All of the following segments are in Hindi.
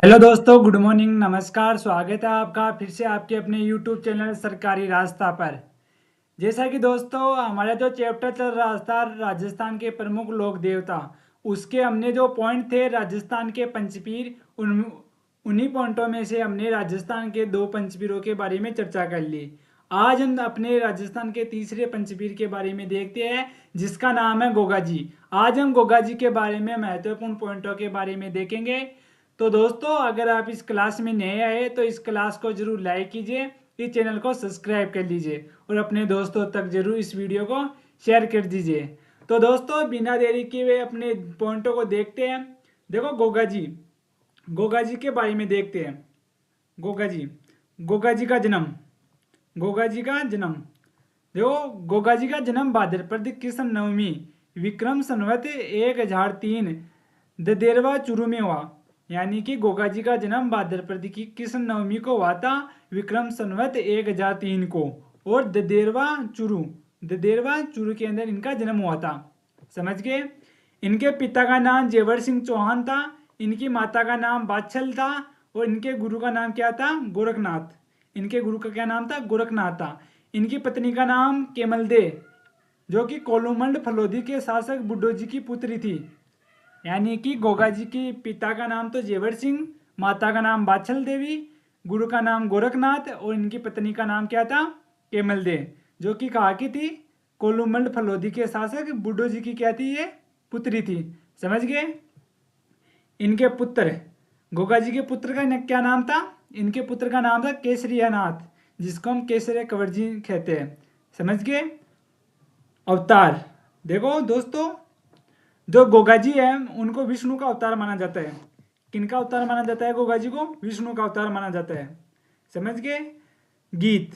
हेलो दोस्तों, गुड मॉर्निंग, नमस्कार। स्वागत है आपका फिर से आपके अपने यूट्यूब चैनल सरकारी रास्ता पर। जैसा कि दोस्तों हमारा जो चैप्टर चल रहा था राजस्थान के प्रमुख लोक देवता, उसके हमने जो पॉइंट थे राजस्थान के पंचपीर, उन्हीं पॉइंटों में से हमने राजस्थान के दो पंचपीरों के बारे में चर्चा कर ली। आज हम अपने राजस्थान के तीसरे पंचपीर के बारे में देखते हैं, जिसका नाम है गोगा जी। आज हम गोगा जी के बारे में महत्वपूर्ण पॉइंटों के बारे में देखेंगे। तो दोस्तों, अगर आप इस क्लास में नए आए तो इस क्लास को जरूर लाइक कीजिए, इस चैनल को सब्सक्राइब कर लीजिए और अपने दोस्तों तक जरूर इस वीडियो को शेयर कर दीजिए। तो दोस्तों, बिना देरी किए हुए अपने पॉइंटों को देखते हैं। देखो, गोगा जी के बारे में देखते हैं। गोगा जी का जन्म। गोगा जी का जन्म देखो, गोगा जी का जन्म भाद्रपद कृष्ण नवमी विक्रम संवत 1003 ददेरवा चुरू में हुआ। यानी कि गोगा जी का जन्म भाद्रपद की कृष्ण नवमी को हुआ था, विक्रम संवत 1003 को। और ददेरवा चुरू के अंदर इनका जन्म हुआ था। समझ गए। इनके पिता का नाम जेवर सिंह चौहान था, इनकी माता का नाम बाछल था और इनके गुरु का नाम क्या था? गोरखनाथ। इनके गुरु का क्या नाम था? गोरखनाथ था। इनकी पत्नी का नाम केमल दे, जो कि कोलुमंड फलोदी के शासक बुड्ढो जी की पुत्री थी। यानी कि गोगा जी के पिता का नाम तो जेवर सिंह, माता का नाम बाछल देवी, गुरु का नाम गोरखनाथ और इनकी पत्नी का नाम क्या था? केमल दे, जो कि कहा की थी? कोलुमंड फलोदी के शासक बुड्ढो जी की क्या थी? ये पुत्री थी। समझ गए। इनके पुत्र, गोगा जी के पुत्र का क्या नाम था? इनके पुत्र का नाम था केसरियानाथ, जिसको हम केसरिया कंवर जी कहते हैं। समझ गए। अवतार। देखो दोस्तों, जो गोगा जी है उनको विष्णु का अवतार माना जाता है। किनका अवतार माना जाता है? गोगा जी को विष्णु का अवतार माना जाता है। समझ गए। गीत।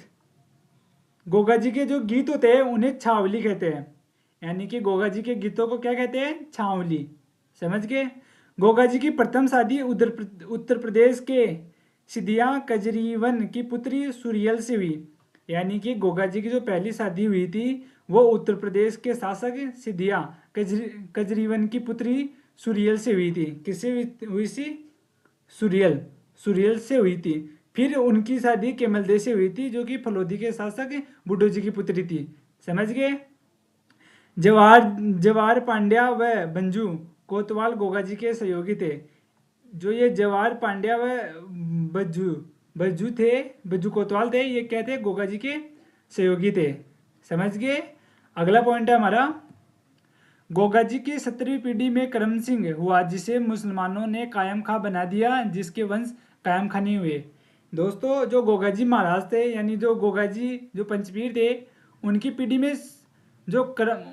गोगा जी के जो गीत होते हैं उन्हें छावली कहते हैं। यानी कि गोगा जी के गीतों को क्या कहते हैं? छावली। समझ गए। गोगा जी की प्रथम शादी उत्तर प्रदेश के सिदिया कजरीवन की पुत्री सुरियल से हुई। यानी कि गोगा जी की जो पहली शादी हुई थी वो उत्तर प्रदेश के शासक सिदिया कजरीवन की पुत्री सुरियल से हुई थी। किससे हुई थी? सुरियल सुरियल से हुई थी। फिर उनकी शादी केमल दे से हुई थी, जो कि फलोदी के शासक बुड्ढो जी की पुत्री थी। समझ गए। जवाहर जवाहर पांड्या व बंजू कोतवाल गोगा जी के सहयोगी थे। जो ये जवाहर पांड्या व बज्जू बज्जू थे, बज्जू कोतवाल थे, ये क्या थे? गोगा जी के सहयोगी थे। समझ गए। अगला पॉइंट है हमारा, गोगा जी की 17वीं पीढ़ी में करम सिंह हुआ, जिसे मुसलमानों ने कायम खां बना दिया, जिसके वंश कायम खां नहीं हुए। दोस्तों, जो गोगा जी महाराज थे, यानी जो गोगा जी जो पंचपीर थे, उनकी पीढ़ी में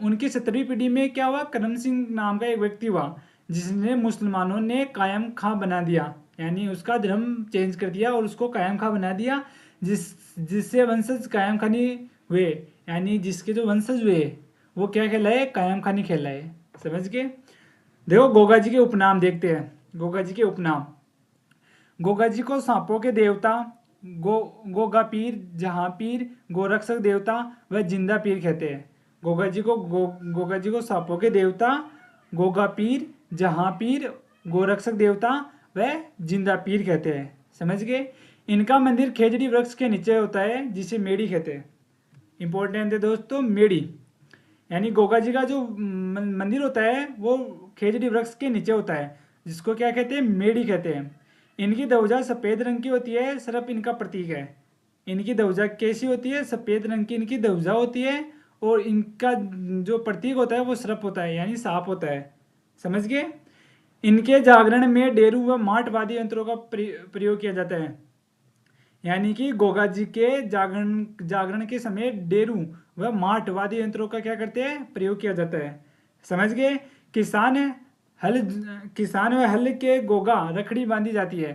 उनकी 17वीं पीढ़ी में क्या हुआ? करम सिंह नाम का एक व्यक्ति हुआ, जिसने मुसलमानों ने कायम खां बना दिया। यानी उसका धर्म चेंज कर दिया और उसको कायम खां बना दिया, जिससे वंशज कायम खां नहीं हुए। यानी जिसके जो वंशज हुए वो क्या कहलाए? कायम खानी कहलाए। समझ गए। देखो, गोगा जी के उपनाम देखते हैं। गोगा जी के उपनाम। गोगा जी को सांपों के देवता, गोगा पीर, जहां पीर, गोरक्षक देवता व जिंदा पीर कहते हैं। गोगा जी को सांपों के देवता, गोगा पीर, जहां पीर, गोरक्षक देवता व जिंदा पीर कहते हैं। समझ गए। इनका मंदिर खेजड़ी वृक्ष के नीचे होता है, जिसे मेड़ी कहते हैं। इंपॉर्टेंट है दोस्तों, मेड़ी। यानी गोगा जी का जो मंदिर होता है वो खेजड़ी वृक्ष के नीचे होता है, जिसको क्या कहते हैं? मेड़ी कहते हैं। इनकी ध्वजा सफ़ेद रंग की होती है, सर्प इनका प्रतीक है। इनकी ध्वजा कैसी होती है? सफ़ेद रंग की इनकी ध्वजा होती है और इनका जो प्रतीक होता है वो सर्प होता है, यानी सांप होता है। समझ गए। इनके जागरण में डेरू व माठ वाद्य यंत्रों का प्रयोग किया जाता है। यानी कि गोगा जी के जागरण के समय डेरू व माठ वाद्य यंत्रों का क्या करते हैं? प्रयोग किया जाता है। समझ गए। किसान हल किसान व हल के गोगा रखड़ी बांधी जाती है।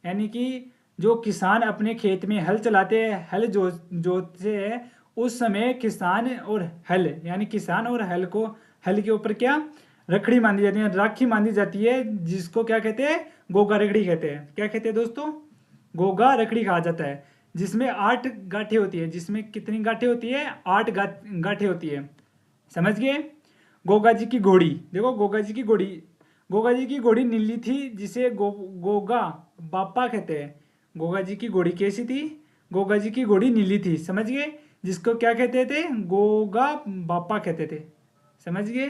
यानी कि जो किसान अपने खेत में हल चलाते हैं, हल जोतते हैं, उस समय किसान और हल, यानी किसान और हल के ऊपर क्या? रखड़ी बांधी जाती है, राखी बांधी जाती है, जिसको क्या कहते हैं? गोगा रखड़ी कहते हैं। क्या कहते हैं दोस्तों? गोगा रखड़ी कहा जाता है, जिसमें 8 गांठें होती है। जिसमें कितनी गांठें होती है? 8 गांठें होती है। समझ गए। गोगा जी की घोड़ी। देखो, गोगा जी की घोड़ी नीली थी, जिसे गोगा बापा कहते हैं। गोगा जी की घोड़ी कैसी थी? गोगा जी की घोड़ी नीली थी, समझ गए? जिसको क्या कहते थे? गोगा बापा कहते थे, समझ गए?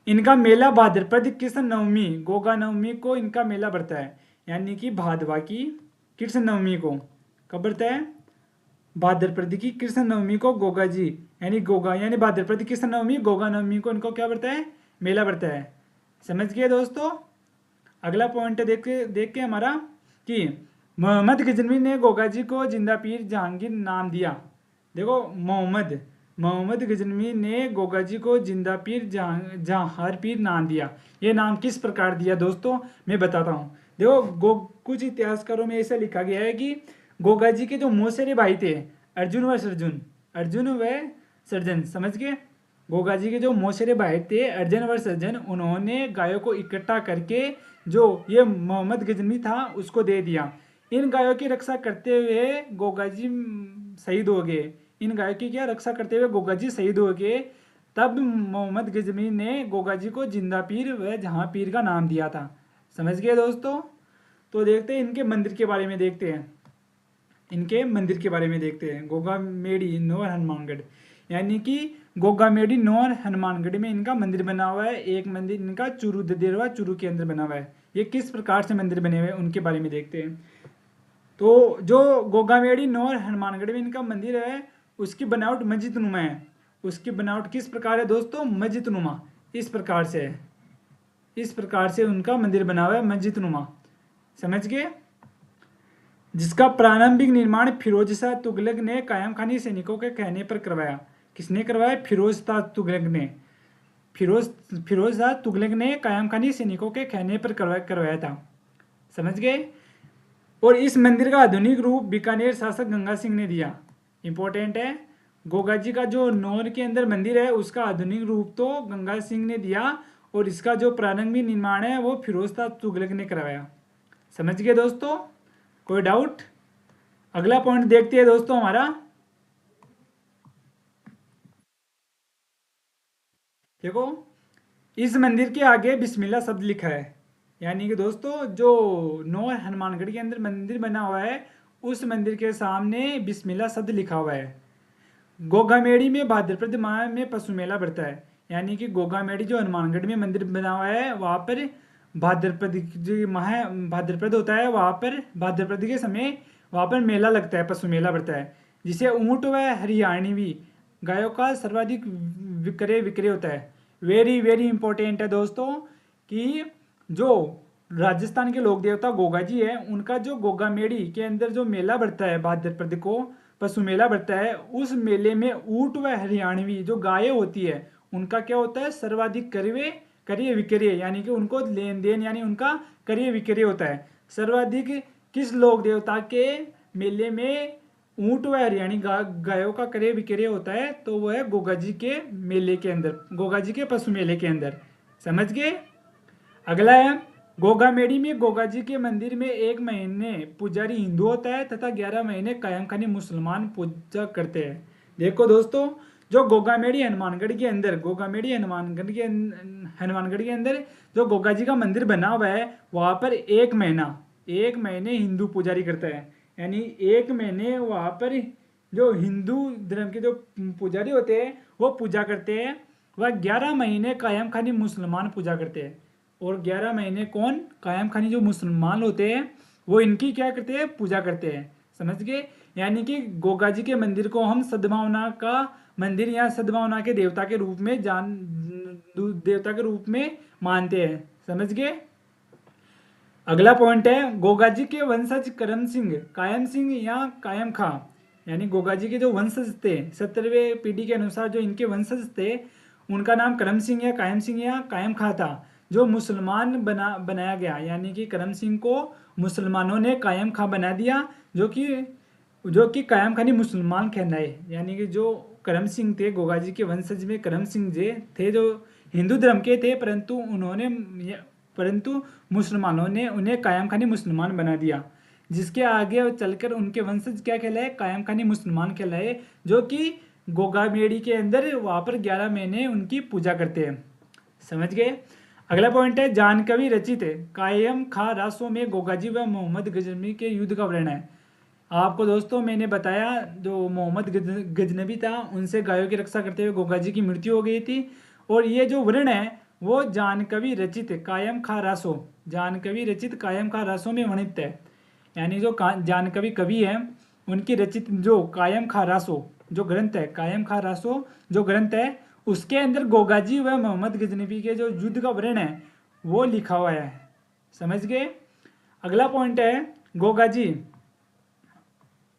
इनका मेला भाद्रपद कृष्ण नवमी, गोगा नवमी को इनका मेला बढ़ता है, यानी कि भादवा की कृष्ण नवमी को। कब बढ़ता है? भाद्रपद की कृष्ण नवमी को गोगा जी, यानी गोगा यानी भाद्रपद कृष्ण नवमी, गोगा नवमी को इनको क्या बढ़ता है? मेला बढ़ता है, समझ गए दोस्तों? अगला पॉइंट देख के हमारा कि मोहम्मद गजनवी ने गोगा जी को जिंदा पीर जहांगीर नाम दिया। देखो, मोहम्मद गजनवी ने गोगा जी को जिंदा पीर जहांगीर पीर नाम दिया। ये नाम किस प्रकार दिया दोस्तों, मैं बताता हूँ। देखो, कुछ इतिहासकारों में ऐसा लिखा गया है कि गोगा जी के जो मौसेरे भाई थे, अर्जुन व सर्जन, समझ गए? गोगा जी के जो मौसेरे भाई थे अर्जन व सर्जन, उन्होंने गायों को इकट्ठा करके जो ये मोहम्मद गजनवी था उसको दे दिया। इन गायों की रक्षा करते हुए गोगा जी शहीद हो गए। इन गायों की क्या रक्षा करते हुए गोगा जी शहीद हो गए। तब मोहम्मद गजनवी ने गोगा जी को जिंदा पीर व जहां पीर का नाम दिया था, समझ गए दोस्तों? तो देखते हैं इनके मंदिर के बारे में देखते हैं। गोगा मेडी नोर हनुमानगढ़, यानी कि गोगा मेडी नोर हनुमानगढ़ में इनका मंदिर बना हुआ है। एक मंदिर इनका चूरू ददेरवा चूरू के अंदर बना हुआ है। ये किस प्रकार से मंदिर बने हुए हैं उनके बारे में देखते हैं। तो जो गोगामेड़ी नौर हनुमानगढ़ में इनका मंदिर है, उसकी बनावट मस्जिद नुमा है। उसकी बनावट किस प्रकार है दोस्तों? मस्जिद नुमा, इस प्रकार से है। इस प्रकार से उनका मंदिर बना हुआ है, मस्जिद नुमा, समझ गए? जिसका प्रारंभिक निर्माण फिरोज शाह तुगलक ने कायम खानी सैनिकों के कहने पर करवाया। किसने करवाया? फिरोज शाह तुगलक ने कायम खानी सैनिकों के कहने पर करवाया था, समझ गए? और इस मंदिर का आधुनिक रूप बीकानेर शासक गंगा सिंह ने दिया। इंपॉर्टेंट है, गोगा जी का जो नौर के अंदर मंदिर है उसका आधुनिक रूप तो गंगा सिंह ने दिया, और इसका जो प्रारंभिक निर्माण है वो फिरोज शाह तुगलक ने करवाया, समझ गए दोस्तों? कोई डाउट? अगला पॉइंट देखते हैं दोस्तों हमारा। देखो, इस मंदिर के आगे बिस्मिल्लाह शब्द लिखा है, यानी कि दोस्तों जो नौर हनुमानगढ़ के अंदर मंदिर बना हुआ है उस मंदिर के सामने बिस्मिल्लाह शब्द लिखा हुआ है। गोगामेड़ी में भाद्रपद माह में पशु मेला बढ़ता है, यानी कि गोगामेड़ी जो हनुमानगढ़ में मंदिर बना हुआ है वहाँ पर भाद्रपद जो माह भाद्रपद होता है, वहाँ पर भाद्रपद के समय वहाँ पर मेला लगता है, पशु मेला बढ़ता है, जिसे ऊँट व हरियाणवी गायों का सर्वाधिक विक्रय होता है। वेरी वेरी इंपॉर्टेंट है दोस्तों कि जो राजस्थान के लोक देवता गोगा जी है, उनका जो गोगामेड़ी के अंदर जो मेला बढ़ता है भाद्रपद को, पशु मेला बढ़ता है, उस मेले में ऊँट व हरियाणवी जो गायें होती है उनका क्या होता है? सर्वाधिक क्रय विक्रय, यानी कि उनको लेन देन, यानी उनका क्रय विक्रय होता है। सर्वाधिक किस लोक देवता के मेले में ऊँट व हरियाणी गायों का क्रय विक्रय होता है? तो वो है गोगा जी के मेले के अंदर, गोगा जी के पशु मेले के अंदर, समझ गए? अगला है, गोगामेड़ी में गोगा जी के मंदिर में 1 महीने पुजारी हिंदू होता है तथा 11 महीने कायम खानी मुसलमान पूजा करते हैं। देखो दोस्तों, जो गोगामेड़ी हनुमानगढ़ के अंदर जो गोगा जी का मंदिर बना हुआ है वहाँ पर 1 महीने हिंदू पुजारी करता है, यानी 1 महीने वहाँ पर जो हिंदू धर्म के जो पुजारी होते हैं वो पूजा करते हैं। वह 11 महीने कायम खानी मुसलमान पूजा करते हैं। और 11 महीने कौन? कायम खानी जो मुसलमान होते हैं वो इनकी क्या करते हैं? पूजा करते हैं, समझ गए? यानी कि गोगा जी के मंदिर को हम सद्भावना का मंदिर या सद्भावना के देवता के रूप में मानते हैं, समझ गए? अगला पॉइंट है, गोगा जी के वंशज करम सिंह, कायम सिंह या कायम खां, यानी गोगा जी के जो वंशज थे 17वें पीढ़ी के अनुसार जो इनके वंशज थे उनका नाम करम सिंह या कायम खां था, जो मुसलमान बनाया गया, यानी कि करम सिंह को मुसलमानों ने कायम खां बना दिया, जो कि कायम खानी मुसलमान कहलाए। यानी कि जो करम सिंह थे गोगा जी के वंशज में करम सिंह जी थे जो हिंदू धर्म के थे, परंतु मुसलमानों ने उन्हें कायम खानी मुसलमान बना दिया, जिसके आगे चलकर उनके वंशज क्या कहलाए? कायम खानी मुसलमान कहलाए, जो कि गोगामेड़ी के अंदर वहाँ पर 11 महीने उनकी पूजा करते हैं, समझ गए? अगला पॉइंट है जानकवी रचित कायम खा रासों में गोगाजी व मोहम्मद गजनवी के युद्ध का वर्णन है। आपको दोस्तों मैंने बताया जो मोहम्मद गजनवी था उनसे गायों की रक्षा करते हुए गोगाजी की मृत्यु हो गई थी। और ये जो वर्णन है वो जानकवी रचित कायम खा रासो, जानकवी रचित कायम खा रासों में वर्णित है। यानी जो जानकवी कवि है उनकी रचित जो कायम खा रासो जो ग्रंथ है, कायम खा रासो जो ग्रंथ है उसके अंदर गोगाजी व मोहम्मद गजनवी के जो युद्ध का वर्णन है वो लिखा हुआ है। समझ गए। अगला पॉइंट है गोगाजी,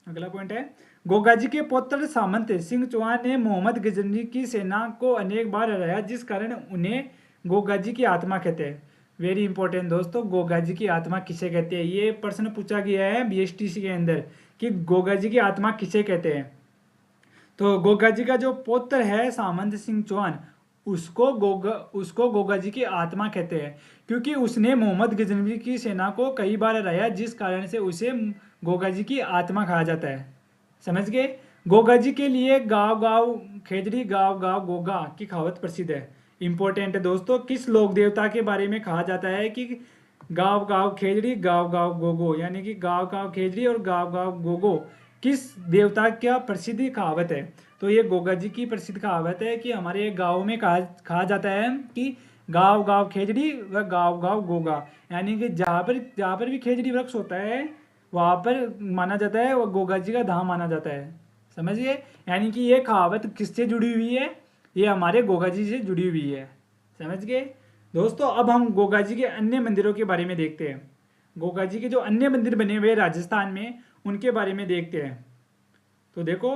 अगला पॉइंट है गोगाजी के पुत्र सामंत सिंह चौहान ने मोहम्मद गजनवी की सेना को अनेक बार हराया जिस कारण उन्हें गोगाजी की आत्मा कहते हैं। वेरी इंपॉर्टेंट दोस्तों, गोगाजी की आत्मा किसे कहते हैं, ये प्रश्न पूछा गया है बीएसटीसी के अंदर कि गोगाजी की आत्मा किसे कहते हैं। तो गोगाजी का जो पुत्र है सामंत सिंह चौहान उसको गोगाजी की आत्मा कहते हैं क्योंकि उसने मोहम्मद गजनवी की सेना को कई बार हराया जिस कारण से उसे गोगाजी की आत्मा कहा जाता है। समझ गए। गोगाजी के लिए गाँव गाँव खेजड़ी गाँव गाँव गोगा की कहावत प्रसिद्ध है। इंपॉर्टेंट है दोस्तों, किस लोक देवता के बारे में कहा जाता है कि गाँव गाँव खेजड़ी गाँव गाँव गोगो, यानी कि गाँव गाँव खेजड़ी और गाँव गाँव गोगो किस देवता का प्रसिद्ध कहावत है। तो ये गोगाजी की प्रसिद्ध कहावत है कि हमारे गाँव में कहा जाता है कि गाँव गाँव खेजड़ी व गाँव गाँव गोगा, यानी कि जहाँ पर भी खेजड़ी वृक्ष होता है वहाँ पर माना जाता है वो गोगाजी का धाम माना जाता है। समझिए, यानी कि ये कहावत किससे जुड़ी हुई है, ये हमारे गोगाजी से जुड़ी हुई है। समझ गए दोस्तों। अब हम गोगाजी के अन्य मंदिरों के बारे में देखते हैं। गोगाजी के जो अन्य मंदिर बने हुए राजस्थान में उनके बारे में देखते हैं। तो देखो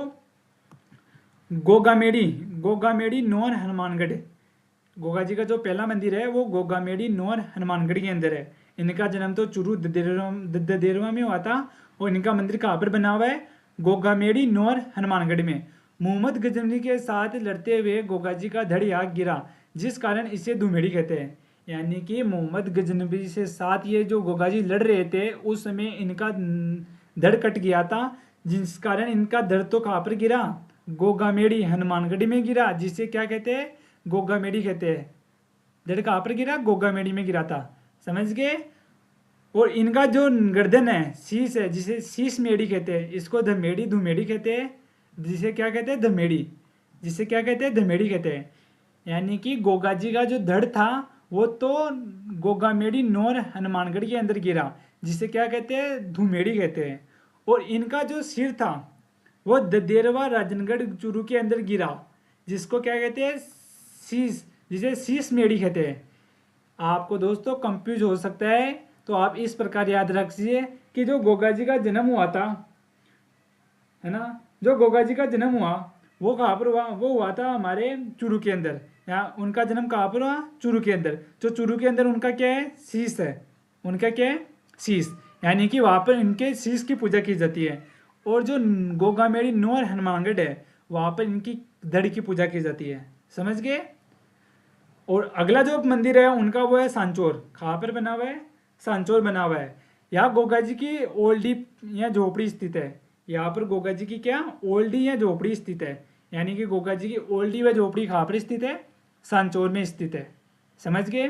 गोगामेड़ी नौर हनुमानगढ़, गोगाजी का जो पहला मंदिर है वो गोगामेड़ी नौर हनुमानगढ़ के अंदर है। इनका जन्म तो चूरू ददेरवा में हुआ था और इनका मंदिर कहाँ पर बना हुआ है, गोगामेड़ी नौर हनुमानगढ़ में। मोहम्मद गजनवी के साथ लड़ते हुए गोगाजी का धड़ यहाँ गिरा जिस कारण इसे धुमेड़ी कहते हैं। यानी कि मोहम्मद गजनवी से साथ ये जो गोगाजी लड़ रहे थे उस समय इनका धड़ कट गया था जिस कारण इनका धड़ तो कहाँ पर गिरा, गोगामेड़ी हनुमानगढ़ में गिरा, जिसे क्या कहते हैं, गोगामेड़ी कहते हैं। धड़ कहाँ पर गिरा, गोगामेड़ी में गिरा था। समझ गए। और इनका जो गर्दन है, शीश है, जिसे शीश मेड़ी कहते हैं, इसको धमेड़ी धुमेड़ी कहते हैं, जिसे क्या कहते हैं, धमेड़ी, जिसे क्या कहते हैं, धमेड़ी कहते हैं। यानी कि गोगाजी का जो धड़ था वो तो गोगामेड़ी नौर हनुमानगढ़ के अंदर गिरा जिसे क्या कहते हैं, धुमेड़ी कहते हैं। और इनका जो सिर था वो ददेरवा राजनगढ़ चूरू के अंदर गिरा जिसको क्या कहते हैं, शीश, जिसे शीश मेड़ी कहते हैं। आपको दोस्तों कंफ्यूज हो सकता है तो आप इस प्रकार याद रखिए कि जो गोगाजी का जन्म हुआ था, है ना, जो गोगाजी का जन्म हुआ वो कहाँ पर हुआ, वो हुआ था हमारे चूरू के अंदर। यहाँ उनका जन्म कहाँ पर हुआ, चूरू के अंदर। जो चूरू के अंदर उनका क्या है, शीश है, उनका क्या है, शीश, यानी कि वहाँ पर इनके शीश की पूजा की जाती है। और जो गोगामेड़ी नौर हनुमानगढ़ है वहाँ पर इनकी धड़ की पूजा की जाती है। समझ गए। और अगला जो मंदिर है उनका वो है सांचौर। कहाँ पर बना हुआ है, सांचौर बना हुआ है। यहाँ गोगाजी की ओल्डी या झोपड़ी स्थित है। यहाँ पर गोगाजी की क्या ओल्डी या झोपड़ी स्थित है, यानी कि गोगाजी की ओल्डी व झोपड़ी कहाँ पर स्थित है, सांचौर में स्थित है। समझ गए।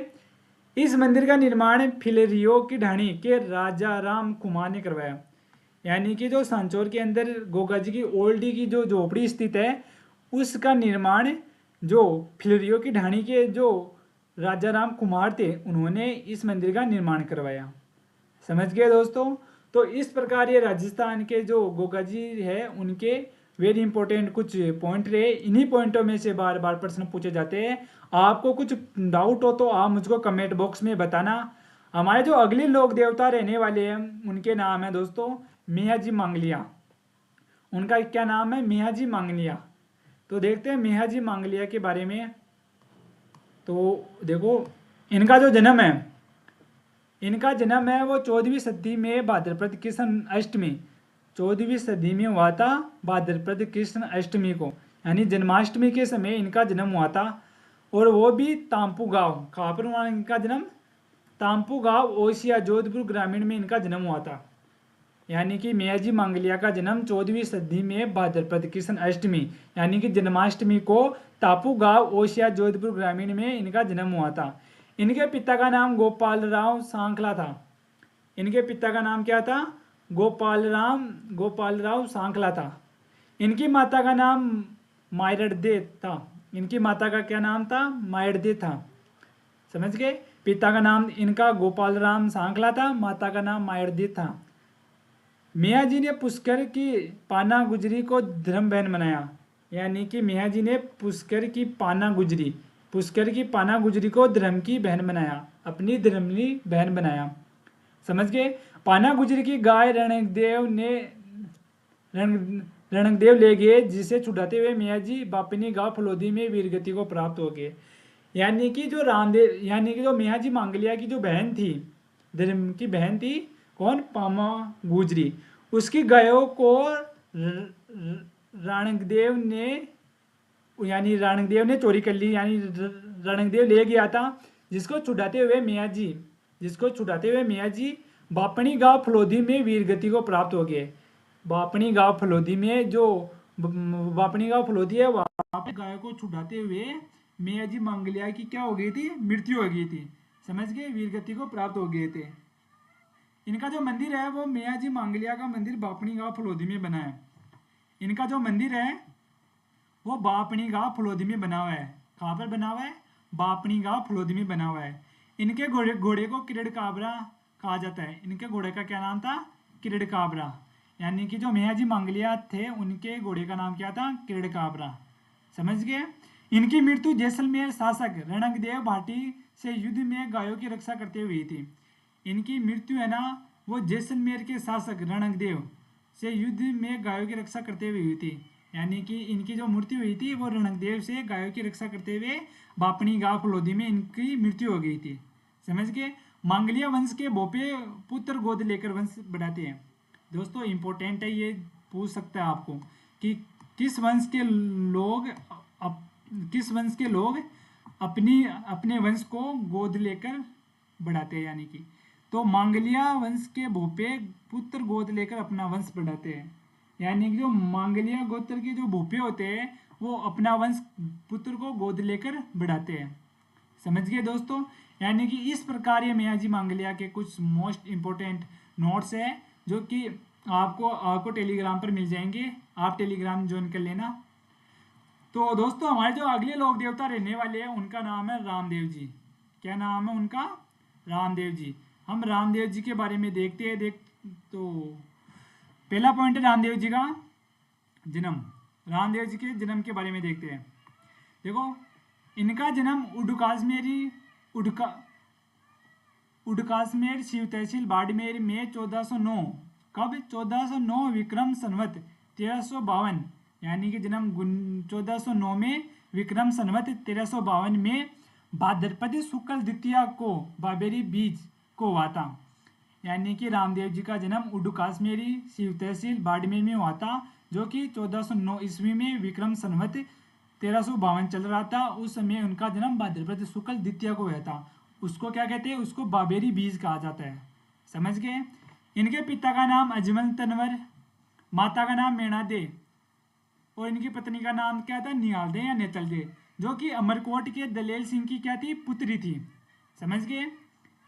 इस मंदिर का निर्माण फिलेरियो की ढाणी के राजा राम कुमार ने करवाया। यानी कि जो सांचौर के अंदर गोगाजी की ओल्डी की जो झोपड़ी स्थित है उसका निर्माण जो फिलेरियो की ढाणी के जो राजा राम कुमार थे उन्होंने इस मंदिर का निर्माण करवाया। समझ गए दोस्तों। तो इस प्रकार ये राजस्थान के जो गोगाजी है उनके वेरी इंपॉर्टेंट कुछ पॉइंट रहे। इन्हीं पॉइंटों में से बार बार प्रश्न पूछे जाते हैं। आपको कुछ डाउट हो तो आप मुझको कमेंट बॉक्स में बताना। हमारे जो अगले लोक देवता रहने वाले हैं उनके नाम है दोस्तों मियाजी मांगलिया। उनका क्या नाम है, मियाजी मांगलिया। तो देखते हैं मियाजी मांगलिया के बारे में। तो देखो इनका जो जन्म है, इनका जन्म है वो 14वीं सदी में भाद्रपद कृष्ण अष्टमी, 14वीं सदी में हुआ था भाद्रपद कृष्ण अष्टमी को, यानी जन्माष्टमी के समय इनका जन्म हुआ था। और वो भी तामपू गाँव, कहाँ पर हुआ इनका जन्म, तामपू गाँव ओसिया जोधपुर ग्रामीण में इनका जन्म हुआ था। यानी कि मियाजी मांगलिया का जन्म 14वीं सदी में भाद्रपद कृष्ण अष्टमी यानी कि जन्माष्टमी को तापू गाँव ओसिया जोधपुर ग्रामीण में इनका जन्म हुआ था। इनके पिता का नाम गोपाल राव सांखला था। इनके पिता का नाम क्या था? गोपाल राव सांखला था। इनकी माता का नाम मायरदे था। इनकी माता का क्या नाम था? मायरदे था। समझ गए? पिता का नाम इनका गोपाल राम सांखला था, माता का नाम मायरदे था। मियाँ जी ने पुष्कर की पाना गुजरी को धर्म बहन बनाया। यानी कि मियाँ जी ने पुष्कर की पाना गुजरी को धर्म की बहन बनाया, अपनी धर्मनी बहन बनाया। समझ गए? पाना गुजरी की गाय रणकदेव ले गए, जिसे छुड़ाते हुए मियाँ जी बापनी गांव फलोदी में वीरगति को प्राप्त हो गए। यानी कि जो मियाँ जी मांगलिया की जो बहन थी, धर्म की बहन थी, कौन? पामा गुजरी। उसकी गायों को रणकदेव ने चोरी कर ली। यानी रणकदेव ले गया था, जिसको छुड़ाते हुए मियाँ जी बापनी गांव फलोदी में वीरगति को प्राप्त हो गए। बापनी गांव फलोदी में जो बापनी गांव फलोदी है, वहां पे गायों को छुड़ाते हुए मियाँ जी मांगलिया की क्या हो गई थी? मृत्यु हो गई थी। समझ गए? वीरगति को प्राप्त हो गए थे। इनका जो मंदिर है वो मियाँ जी मांगलिया का मंदिर बापनी गांव फलोदी में बना है। इनका जो मंदिर है वो बापनी गांव फलोदी में बना हुआ है। कहाँ पर बना हुआ है? बापनी गांव फलोदी में बना हुआ है। इनके घोड़े को किरड़ काबरा कहा जाता है। इनके घोड़े का क्या नाम था? किरड़ काबरा। यानी कि जो मियाँ जी मांगलिया थे, उनके घोड़े का नाम क्या था? किरड़ काबरा। समझ गए? इनकी मृत्यु जैसलमेर शासक रणकदेव भाटी से युद्ध में गायों की रक्षा करते हुए हुई थी। इनकी मृत्यु है ना, वो जैसलमेर के शासक रणकदेव से युद्ध में गायों की रक्षा करते हुए हुई थी। यानी कि इनकी जो मृत्यु हुई थी वो रणकदेव से गायों की रक्षा करते हुए बापनी गांव फलोदी में इनकी मृत्यु हो गई थी। समझ गए? मांगलिया वंश के भोपे पुत्र गोद लेकर वंश बढ़ाते हैं। दोस्तों इंपॉर्टेंट है, ये पूछ सकता है आपको कि किस वंश के लोग अपने वंश को गोद लेकर बढ़ाते हैं। यानी कि तो मांगलिया वंश के भोपे पुत्र गोद लेकर अपना वंश बढ़ाते हैं। यानी कि जो मांगलिया गोत्र के जो भोपे होते हैं वो अपना वंश पुत्र को गोद लेकर बढ़ाते हैं। समझ गए दोस्तों? यानी कि इस प्रकार ये मियाँ जी मांगलिया के कुछ मोस्ट इंपॉर्टेंट नोट्स है, जो कि आपको टेलीग्राम पर मिल जाएंगे। आप टेलीग्राम ज्वाइन कर लेना। तो दोस्तों हमारे जो अगले लोक देवता रहने वाले हैं उनका नाम है रामदेव जी। क्या नाम है उनका? रामदेव जी। हम रामदेव जी के बारे में देखते हैं। तो पहला पॉइंट है रामदेव जी का जन्म। रामदेव जी के जन्म के बारे में देखते हैं। देखो, इनका जन्म उडकासमेर शिव तहसील बाड़मेर में 1409। कब? 1409 विक्रम संवत 1352। यानी कि जन्म 1409 में विक्रम संवत 1352 में भाद्रपद शुक्ल द्वितीया को बाबेरी बीज को हुआ था। यानी कि रामदेव जी का जन्म उडुकासमेरी शिव तहसील बाड़मेर में हुआ था, जो कि 1409 ईस्वी में विक्रम संवत 1352 चल रहा था। उस समय उनका जन्म भाद्रपद शुक्ल द्वितीया को हुआ था। उसको क्या कहते हैं? उसको बाबेरी बीज कहा जाता है। समझ गए? इनके पिता का नाम अजमल तनवर, माता का नाम मेणा दे और इनकी पत्नी का नाम क्या था? निहाल दे या नेतल दे, जो कि अमरकोट के दलेल सिंह की क्या थी? पुत्री थी। समझ गए?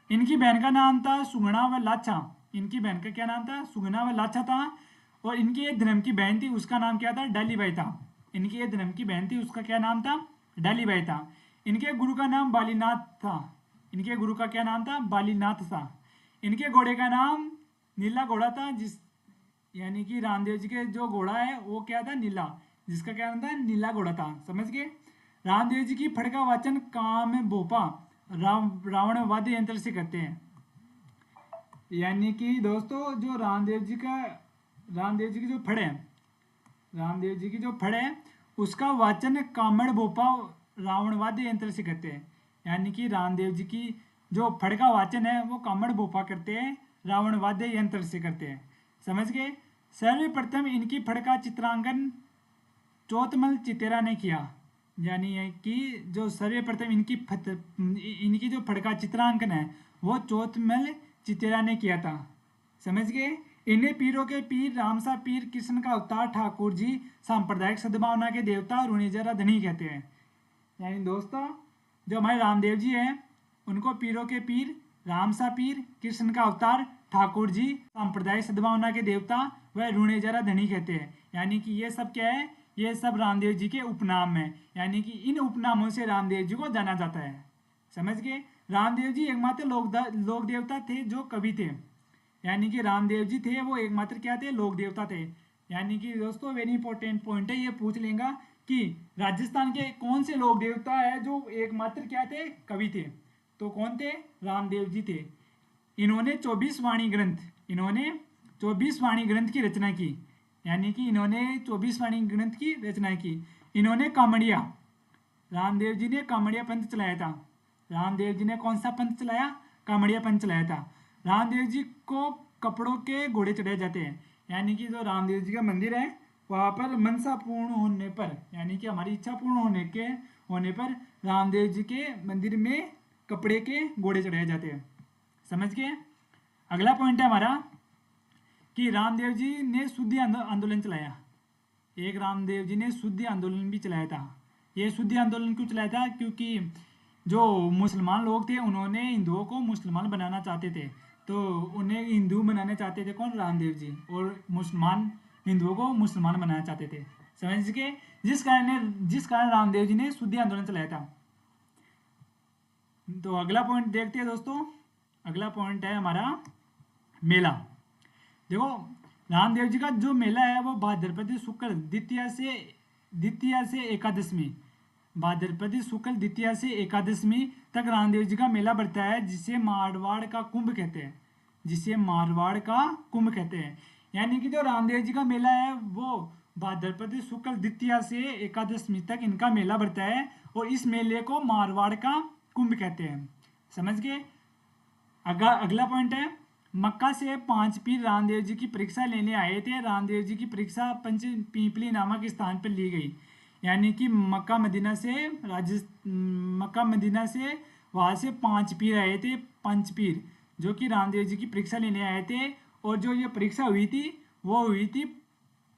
इनकी बहन का नाम था सुगना व लाछा। इनकी बहन का क्या नाम था? सुगना व लाछा था। और इनकी एक धर्म की बहन थी, उसका नाम क्या था? डालीबाई था। इनकी एक धर्म की बहन थी, उसका क्या नाम था? डालीबाई था। इनके गुरु का नाम बालीनाथ था। इनके गुरु का क्या नाम था? बालीनाथ था। इनके घोड़े का नाम नीला घोड़ा था, यानी कि रामदेव जी के जो घोड़ा है वो क्या था? नीला, जिसका क्या नाम था? नीला घोड़ा था। समझ गए? रामदेव जी की फड़ का वाचन काम भोपा रावण वाद्य यंत्र से करते हैं। यानी कि दोस्तों जो रामदेव जी की जो फड़ है उसका वाचन कामड़ भोपा रावण वाद्य यंत्र से करते हैं। यानी कि रामदेव जी की जो फड़ का वाचन है वो कामड़ भोपा करते हैं, रावण वाद्य यंत्र से करते हैं। समझ गए? सर्वप्रथम इनकी फड़ का चित्रांकन चौतमल चितेरा ने किया। यानी कि जो सर्वप्रथम इनकी जो फड़ का चित्रांकन है वो चौतमल चितेरा ने किया था। समझ गए? इन्हें पीरों के पीर रामसा पीर कृष्ण का अवतार ठाकुर जी सांप्रदायिक सद्भावना के देवता रुणिजरा धनी कहते हैं। यानी दोस्तों जो हमारे रामदेव जी हैं उनको पीरों के पीर, रामसा पीर, कृष्ण का अवतार, ठाकुर जी, सांप्रदायिक सद्भावना के देवता व रुणेजरा धनी कहते हैं। यानी कि ये सब क्या है, ये सब रामदेव जी के उपनाम है, यानी कि इन उपनामों से रामदेव जी को जाना जाता है। समझ गए। रामदेव जी एकमात्र लोक देवता थे जो कवि थे, यानी कि रामदेव जी थे वो एकमात्र क्या थे, लोक देवता थे। यानी कि दोस्तों वेरी इंपॉर्टेंट पॉइंट है, ये पूछ लेगा कि राजस्थान के कौन से लोक देवता है जो एकमात्र क्या थे, कवि थे। तो कौन थे, रामदेव जी थे। इन्होंने 24 वाणी ग्रंथ की रचना की, यानी कि इन्होंने 24 वाणी ग्रंथ की रचना की। इन्होंने कामड़िया, रामदेव जी ने कामड़िया पंथ चलाया था। रामदेव जी ने कौन सा पंथ चलाया, कामड़िया पंथ चलाया था। रामदेव जी को कपड़ों के घोड़े चढ़ाए जाते हैं, यानी कि जो रामदेव जी का मंदिर है वहाँ पर मनसा पूर्ण होने पर, यानी कि हमारी इच्छा पूर्ण होने पर रामदेव जी के मंदिर में कपड़े के घोड़े चढ़ाए जाते हैं। समझ गए। अगला पॉइंट है हमारा कि रामदेव जी ने शुद्धि आंदोलन चलाया। एक रामदेव जी ने शुद्धि आंदोलन भी चलाया था। ये शुद्धि आंदोलन क्यों चलाया था, क्योंकि जो मुसलमान लोग थे उन्होंने हिंदुओं को मुसलमान बनाना चाहते थे, तो उन्हें हिंदू बनाना चाहते थे कौन, रामदेव जी, और मुसलमान हिंदुओं को मुसलमान बनाना चाहते थे। समझ के, जिस कारण रामदेव जी ने शुद्धि आंदोलन चलाया था। तो अगला पॉइंट देखते हैं दोस्तों। अगला पॉइंट है हमारा मेला। देखो रामदेव जी का जो मेला है वो भाद्रपद शुक्ल द्वितीया से एकादशमी, भाद्रपद शुक्ल द्वितीया से एकादशमी तक रामदेव जी का मेला बढ़ता है, जिसे मारवाड़ का कुंभ कहते हैं। यानी कि जो रामदेव जी का मेला है वो भाद्रपद शुक्ल द्वितीया से एकादशमी तक इनका मेला बढ़ता है, और इस मेले को मारवाड़ का कुंभ कहते हैं। समझ गए। अगला पॉइंट है, मक्का से 5 पीर रामदेव जी की परीक्षा लेने आए थे। रामदेव जी की परीक्षा पंच पीपली नामक स्थान पर ली गई, यानी कि मक्का मदीना से वहाँ से 5 पीर आए थे, 5 पीर जो कि रामदेव जी की परीक्षा लेने आए थे। और जो ये परीक्षा हुई थी वो हुई थी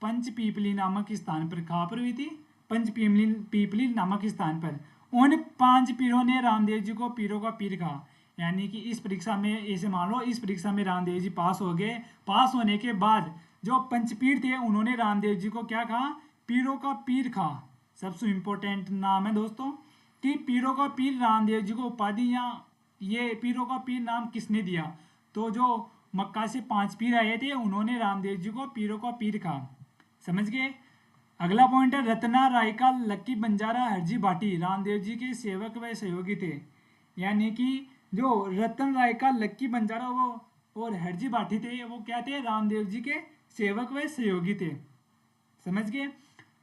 पंच पीपली नामक स्थान पर। कहाँ पर हुई थी, पंच पीपली नामक स्थान पर। उन 5 पीरों ने रामदेव जी को पीरों का पीर कहा, यानी कि इस परीक्षा में ऐसे मान लो, इस परीक्षा में रामदेव जी पास हो गए। पास होने के बाद जो पंचपीर थे उन्होंने रामदेव जी को क्या कहा, पीरों का पीर कहा। सबसे इंपॉर्टेंट नाम है दोस्तों कि पीरों का पीर रामदेव जी को उपाधि, या ये पीरों का पीर नाम किसने दिया, तो जो मक्का से 5 पीर आए थे उन्होंने रामदेव जी को पीरों का पीर कहा। समझ गए। अगला पॉइंट है, रत्ना राय का लक्की बंजारा हरजी भाटी रामदेव जी के सेवक व सहयोगी थे। यानी कि जो रतन राय का लक्की बंजारा वो और हरजी भाटी थे, वो क्या थे, रामदेव जी के सेवक व सहयोगी थे। समझ गए।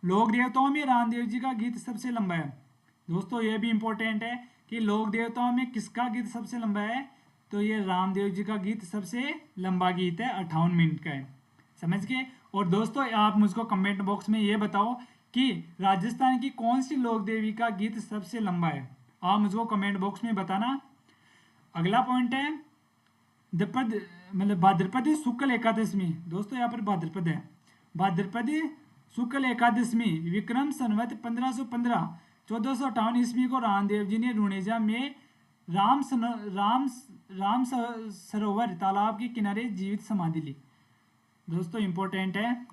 लोक देवताओं में रामदेव जी का गीत सबसे लंबा है। दोस्तों ये भी इंपॉर्टेंट है कि लोक देवताओं में किसका गीत सबसे लंबा है, तो ये रामदेव जी का गीत सबसे लंबा गीत है, 58 मिनट का है। समझ गए। और दोस्तों आप मुझको कमेंट बॉक्स में ये बताओ कि राजस्थान की कौन सी लोक देवी का गीत सबसे लंबा है, आप मुझको कमेंट बॉक्स में बताना। अगला पॉइंट है भाद्रपद शुक्ल एकादशमी। दोस्तों यहाँ पर भाद्रपद है, भाद्रपद शुक्ल एकादशमी विक्रम संवत 1515 1458 ईस्वी को रामदेव जी ने रुणेजा में राम सरोवर तालाब के किनारे जीवित समाधि ली। दोस्तों इंपॉर्टेंट है,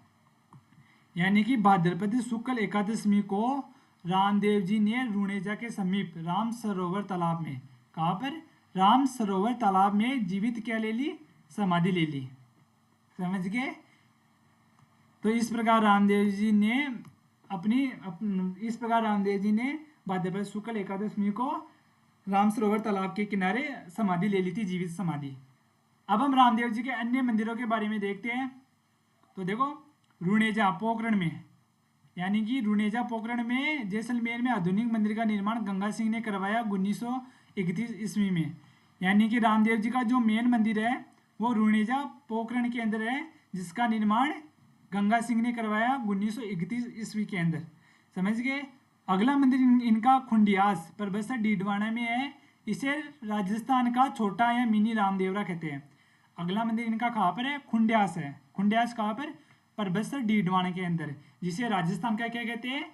यानी कि भाद्रपद शुक्ल एकादशमी को रामदेव जी ने रुणेजा के समीप राम सरोवर तालाब में, कहाँ पर, राम सरोवर तालाब में जीवित क्या ले ली, समाधि ले ली। समझ गए। तो इस प्रकार रामदेव जी ने भाद्रपद शुक्ल एकादशमी को राम सरोवर तालाब के किनारे समाधि ले ली थी, जीवित समाधि। अब हम रामदेव जी के अन्य मंदिरों के बारे में देखते हैं। तो देखो रुणेजा पोखरण में, यानी कि रुणेजा पोखरण में जैसलमेर में आधुनिक मंदिर का निर्माण गंगा सिंह ने करवाया 1931 ईस्वी में। यानी कि रामदेव जी का जो मेन मंदिर है वो रुणेजा पोखरण के अंदर है, जिसका निर्माण गंगा सिंह ने करवाया 1931 ईस्वी के अंदर। समझ गए। अगला मंदिर इनका खुंडियास परबसर डीडवाना में है। इसे राजस्थान का छोटा या मिनी रामदेवरा कहते हैं। अगला मंदिर इनका कहाँ पर है, खुंडियास है। खुंडियास कहाँ पर, परबसर डीडवाना के अंदर, जिसे राजस्थान का क्या कहते हैं,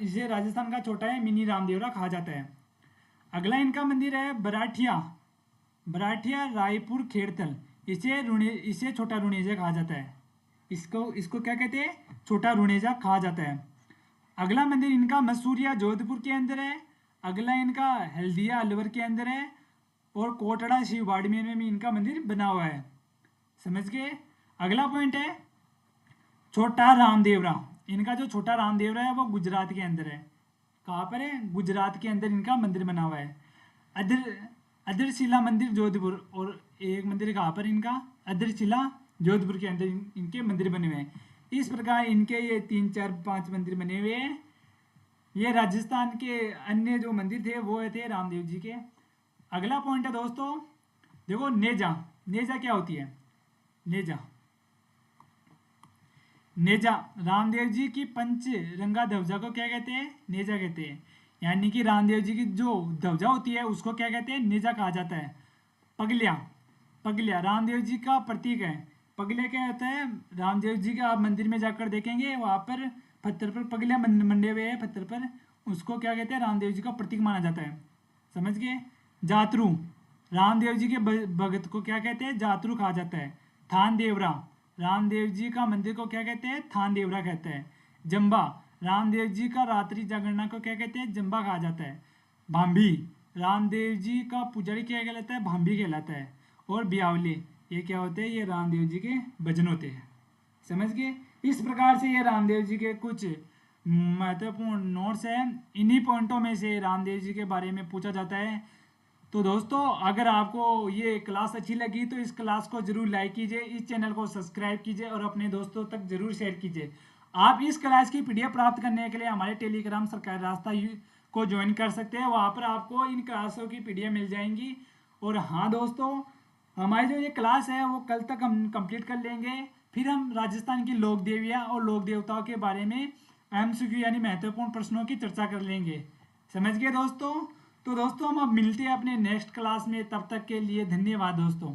इसे राजस्थान का छोटा या मिनी रामदेवरा कहा जाता है। अगला इनका मंदिर है बराठिया, बराठिया रायपुर खेड़तल। इसे छोटा रुणेजा कहा जाता है। इसको क्या कहते हैं, छोटा रुणेजा कहा जाता है। अगला मंदिर इनका मसूरिया जोधपुर के अंदर है। अगला इनका हल्दिया अलवर के अंदर है। और कोटड़ा शिव बाड़मेर में भी इनका मंदिर बना हुआ है। समझ गए। अगला पॉइंट है छोटा रामदेवरा। इनका जो छोटा रामदेवरा है वो गुजरात के अंदर है। कहाँ पर है, गुजरात के अंदर इनका मंदिर बना हुआ है। अदरशिला मंदिर जोधपुर, और एक मंदिर कहाँ पर इनका, अदरशिला जोधपुर के अंदर इनके मंदिर बने हुए हैं। इस प्रकार इनके ये 3 4 5 मंदिर बने हुए हैं। ये राजस्थान के अन्य जो मंदिर थे वो थे रामदेव जी के। अगला पॉइंट है दोस्तों, देखो नेजा। नेजा क्या होती है, नेजा, नेजा रामदेव जी की पंच रंगा ध्वजा को क्या कहते हैं, नेजा कहते हैं। यानी कि रामदेव जी की जो ध्वजा होती है उसको क्या कहते हैं, नेजा कहा जाता है। पगलिया, पगलिया रामदेव जी का प्रतीक है। पगलिया क्या होता है, रामदेव जी का आप मंदिर में जाकर देखेंगे वहाँ पर पत्थर पर पगलिया मंडे हुए हैं पत्थर पर, उसको क्या कहते हैं, रामदेव जी का प्रतीक माना जाता है। समझ गए। जातरू रामदेव जी के भगत को क्या कहते हैं, जातरू कहा जाता है। थान देवरा रामदेव जी का मंदिर को क्या कहते हैं, थान देवरा कहते हैं। जंबा रामदेव जी का रात्रि जागरणा को क्या कहते हैं, जंबा कहा जाता है। भांभी रामदेव जी का पुजारी क्या कहलाता है, भांभी कहलाता है। और ब्यावले ये क्या होते हैं, ये रामदेव जी के भजन होते हैं। समझ गए। इस प्रकार से ये रामदेव जी के कुछ महत्वपूर्ण नोट्स हैं। इन्हीं पॉइंटों में से रामदेव जी के बारे में पूछा जाता है। तो दोस्तों अगर आपको ये क्लास अच्छी लगी तो इस क्लास को जरूर लाइक कीजिए, इस चैनल को सब्सक्राइब कीजिए और अपने दोस्तों तक जरूर शेयर कीजिए। आप इस क्लास की पीडीएफ प्राप्त करने के लिए हमारे टेलीग्राम सरकारी रास्ता को ज्वाइन कर सकते हैं। वहाँ पर आपको इन क्लासों की पीडीएफ मिल जाएंगी। और हाँ दोस्तों, हमारी जो ये क्लास है वो कल तक हम कंप्लीट कर लेंगे। फिर हम राजस्थान की लोक देवियाँ और लोक देवताओं के बारे में एमसीक्यू यानी महत्वपूर्ण प्रश्नों की चर्चा कर लेंगे। समझ गए दोस्तों। तो दोस्तों हम अब मिलते हैं अपने नेक्स्ट क्लास में, तब तक के लिए धन्यवाद दोस्तों।